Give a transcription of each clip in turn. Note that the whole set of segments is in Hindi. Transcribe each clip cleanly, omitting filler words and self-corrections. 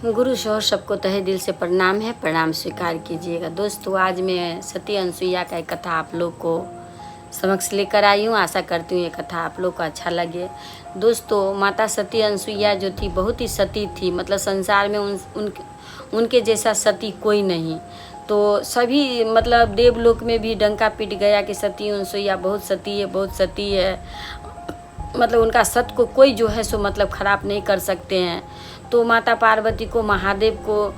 गुरु शोहर सबको तहे दिल से प्रणाम है, प्रणाम स्वीकार कीजिएगा। दोस्तों, आज मैं सती अनसुईया का एक कथा आप लोग को समक्ष लेकर आई हूँ। आशा करती हूँ ये कथा आप लोग को अच्छा लगे। दोस्तों, माता सती अनसुईया जो थी बहुत ही सती थी, मतलब संसार में उनके जैसा सती कोई नहीं। तो सभी मतलब देवलोक में भी डंका पीट गया कि सती अनसुईया बहुत सती है, बहुत सती है। मतलब उनका सत को कोई जो है सो मतलब खराब नहीं कर सकते हैं। तो माता पार्वती को, महादेव को,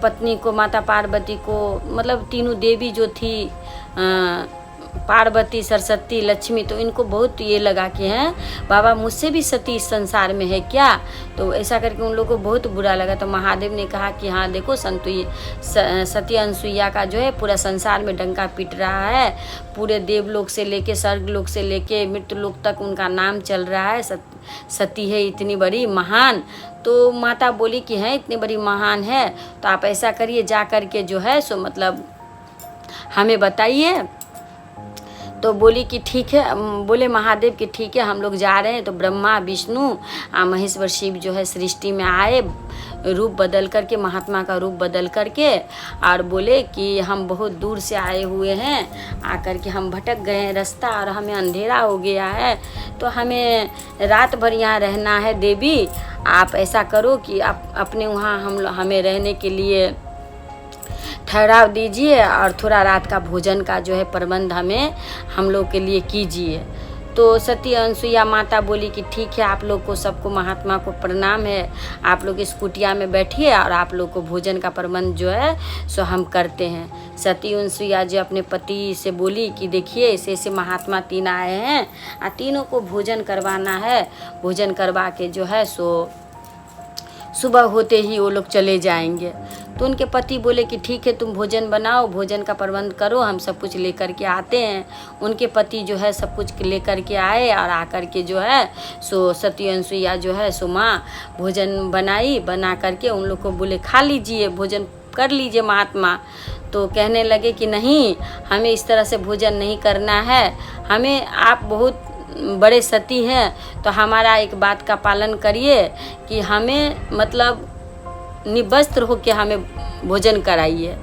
पत्नी को, माता पार्वती को, मतलब तीनों देवी जो थी, पार्वती, सरस्वती, लक्ष्मी, तो इनको बहुत ये लगा कि हैं बाबा मुझसे भी सती इस संसार में है क्या। तो ऐसा करके उन लोगों को बहुत बुरा लगा। तो महादेव ने कहा कि हाँ देखो सती अनसुईया का जो है पूरा संसार में डंका पीट रहा है। पूरे देवलोक से लेके स्वर्गलोक से लेके मृत्युलोक तक उनका नाम चल रहा है। सती है इतनी बड़ी महान। तो माता बोली कि हैं इतनी बड़ी महान है तो आप ऐसा करिए, जा कर के जो है सो मतलब हमें बताइए। तो बोली कि ठीक है, बोले महादेव कि ठीक है हम लोग जा रहे हैं। तो ब्रह्मा, विष्णु, महेश्वर, शिव जो है सृष्टि में आए, रूप बदल करके, महात्मा का रूप बदल करके, और बोले कि हम बहुत दूर से आए हुए हैं, आकर के हम भटक गए हैं रास्ता और हमें अंधेरा हो गया है, तो हमें रात भर यहाँ रहना है। देवी आप ऐसा करो कि आप अपने वहाँ हमें रहने के लिए ठहराव दीजिए और थोड़ा रात का भोजन का जो है प्रबंध हम लोग के लिए कीजिए। तो सती अनसुईया माता बोली कि ठीक है, आप लोग को सबको, महात्मा को प्रणाम है, आप लोग इस कुटिया में बैठिए और आप लोग को भोजन का प्रबंध जो है सो हम करते हैं। सती अनसुईया जी अपने पति से बोली कि देखिए ऐसे ऐसे महात्मा 3 आए हैं और तीनों को भोजन करवाना है। भोजन करवा के जो है सो सुबह होते ही वो लोग चले जाएंगे। तो उनके पति बोले कि ठीक है तुम भोजन बनाओ, भोजन का प्रबंध करो, हम सब कुछ लेकर के आते हैं। उनके पति जो है सब कुछ लेकर के आए और आकर के जो है सो सती अनसुईया जो है सो माँ भोजन बनाई। बना करके उन लोग को बोले खा लीजिए, भोजन कर लीजिए महात्मा। तो कहने लगे कि नहीं, हमें इस तरह से भोजन नहीं करना है, हमें आप बहुत बड़े सती हैं तो हमारा एक बात का पालन करिए कि हमें मतलब निवस्त्र होके हमें भोजन कराइए।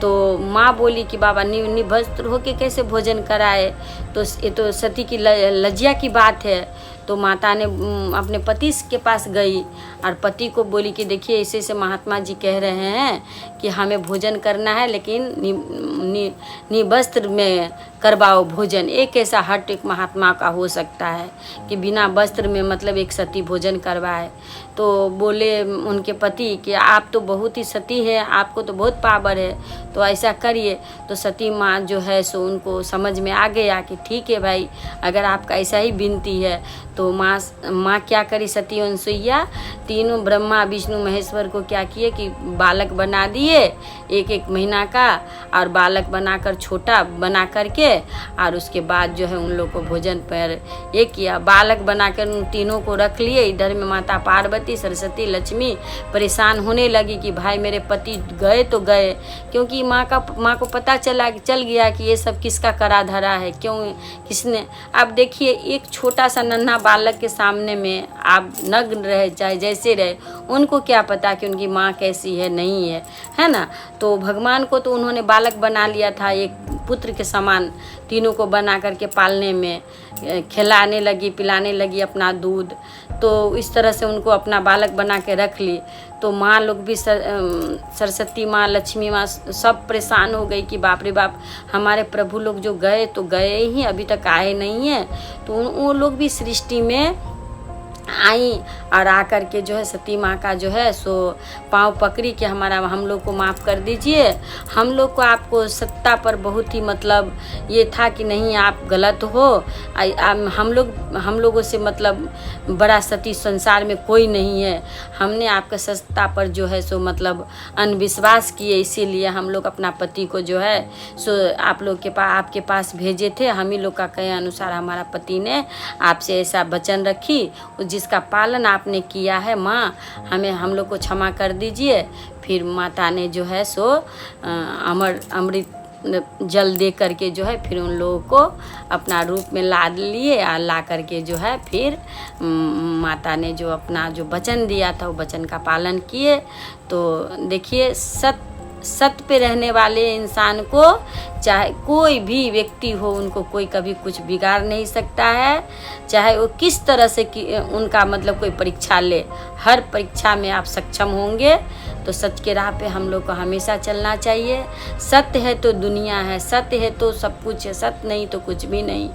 तो माँ बोली कि बाबा निवस्त्र होके कैसे भोजन कराए, तो ये तो सती की लज्जा की बात है। तो माता ने अपने पति के पास गई और पति को बोली कि देखिए ऐसे ऐसे महात्मा जी कह रहे हैं कि हमें भोजन करना है, लेकिन निवस्त्र में करवाओ भोजन। एक ऐसा हट एक महात्मा का हो सकता है कि बिना वस्त्र में मतलब एक सती भोजन करवाए। तो बोले उनके पति कि आप तो बहुत ही सती है, आपको तो बहुत पावर है, तो ऐसा करिए। तो सती माँ जो है सो उनको समझ में आ गया कि ठीक है भाई, अगर आपका ऐसा ही विनती है। तो माँ क्या करी, सती अनसुईया तीनों ब्रह्मा, विष्णु, महेश्वर को क्या किए कि बालक बना दिए 1-1 महीना का, और बालक बनाकर छोटा बना करके, और उसके बाद जो है उन लोग को भोजन पर ये किया। बालक बनाकर उन तीनों को रख लिए। इधर में माता पार्वती, सरस्वती, लक्ष्मी परेशान होने लगी कि भाई मेरे पति गए तो गए, क्योंकि माँ को पता चल गया कि ये सब किसका करा धरा है, क्यों किसने। अब देखिए एक छोटा सा नन्हा बालक के सामने में आप नग्न रहे, चाहे जैसे रहे, उनको क्या पता कि उनकी माँ कैसी है नहीं है ना। तो भगवान को तो उन्होंने बालक बना लिया था, एक पुत्र के समान तीनों को बना करके पालने में, खिलाने लगी, पिलाने लगी अपना दूध। तो इस तरह से उनको अपना बालक बना के रख ली। तो माँ लोग भी सरस्वती माँ, लक्ष्मी माँ सब परेशान हो गई कि बाप रे बाप, हमारे प्रभु लोग जो गए तो गए ही, अभी तक आए नहीं हैं। तो वो लोग भी सृष्टि में आई और आकर के जो है सती माँ का जो है सो पाँव पकड़ी कि हम लोग को माफ़ कर दीजिए। हम लोग को आपको सत्ता पर बहुत ही मतलब ये था कि नहीं आप गलत हो, हम लोगों से मतलब बड़ा सती संसार में कोई नहीं है। हमने आपका सत्ता पर जो है सो मतलब अनविश्वास किए, इसीलिए हम लोग अपना पति को जो है सो आपके पास भेजे थे। हम ही लोग का कहे अनुसार हमारा पति ने आपसे ऐसा वचन रखी, जिसका पालन आपने किया है माँ, हम लोग को क्षमा कर दीजिए। फिर माता ने जो है सो अमृत जल दे करके जो है फिर उन लोगों को अपना रूप में लाद लिए और ला करके जो है फिर माता ने जो अपना जो वचन दिया था वो वचन का पालन किए। तो देखिए सत्य पे रहने वाले इंसान को चाहे कोई भी व्यक्ति हो उनको कोई कभी कुछ बिगाड़ नहीं सकता है, चाहे वो किस तरह से उनका मतलब कोई परीक्षा ले, हर परीक्षा में आप सक्षम होंगे। तो सच के राह पे हम लोग को हमेशा चलना चाहिए। सत्य है तो दुनिया है, सत्य है तो सब कुछ है, सत्य नहीं तो कुछ भी नहीं।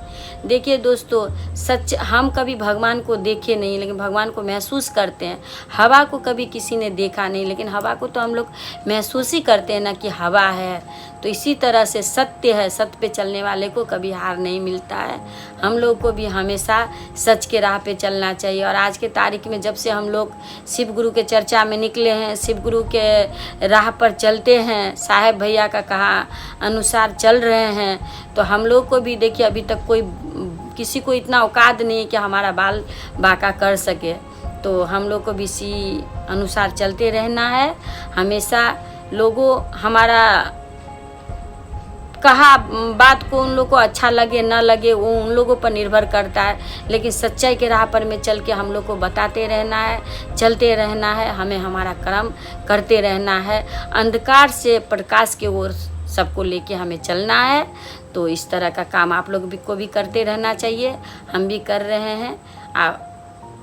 देखिए दोस्तों, सच हम कभी भगवान को देखे नहीं लेकिन भगवान को महसूस करते हैं। हवा को कभी किसी ने देखा नहीं लेकिन हवा को तो हम लोग महसूस ही करते हैं ना कि हवा है। तो इसी तरह से सत्य है, सत्य पे चलने वाले को कभी हार नहीं मिलता है। हम लोग को भी हमेशा सच के राह पे चलना चाहिए। और आज के तारीख में जब से हम लोग शिव गुरु के चर्चा में निकले हैं, शिव गुरु के राह पर चलते हैं, साहेब भैया का कहा अनुसार चल रहे हैं, तो हम लोग को भी देखिए अभी तक कोई किसी को इतना औकात नहीं कि हमारा बाल बाका कर सके। तो हम लोग को भी इसी अनुसार चलते रहना है। हमेशा लोगों हमारा कहा बात को उन लोग को अच्छा लगे ना लगे वो उन लोगों पर निर्भर करता है, लेकिन सच्चाई के राह पर में चल के हम लोग को बताते रहना है, चलते रहना है। हमें हमारा कर्म करते रहना है, अंधकार से प्रकाश की ओर सबको लेके हमें चलना है। तो इस तरह का काम आप लोग को भी करते रहना चाहिए, हम भी कर रहे हैं।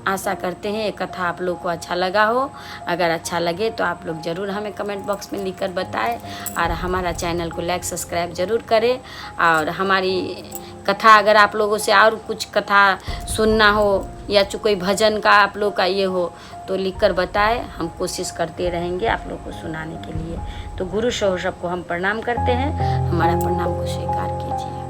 आशा करते हैं ये कथा आप लोग को अच्छा लगा हो। अगर अच्छा लगे तो आप लोग ज़रूर हमें कमेंट बॉक्स में लिखकर बताएं और हमारा चैनल को लाइक सब्सक्राइब ज़रूर करें। और हमारी कथा अगर आप लोगों से और कुछ कथा सुनना हो या कोई भजन का आप लोग का ये हो तो लिखकर बताएं, हम कोशिश करते रहेंगे आप लोग को सुनाने के लिए। तो गुरु शोह सबको हम प्रणाम करते हैं, हमारा प्रणाम को स्वीकार कीजिए।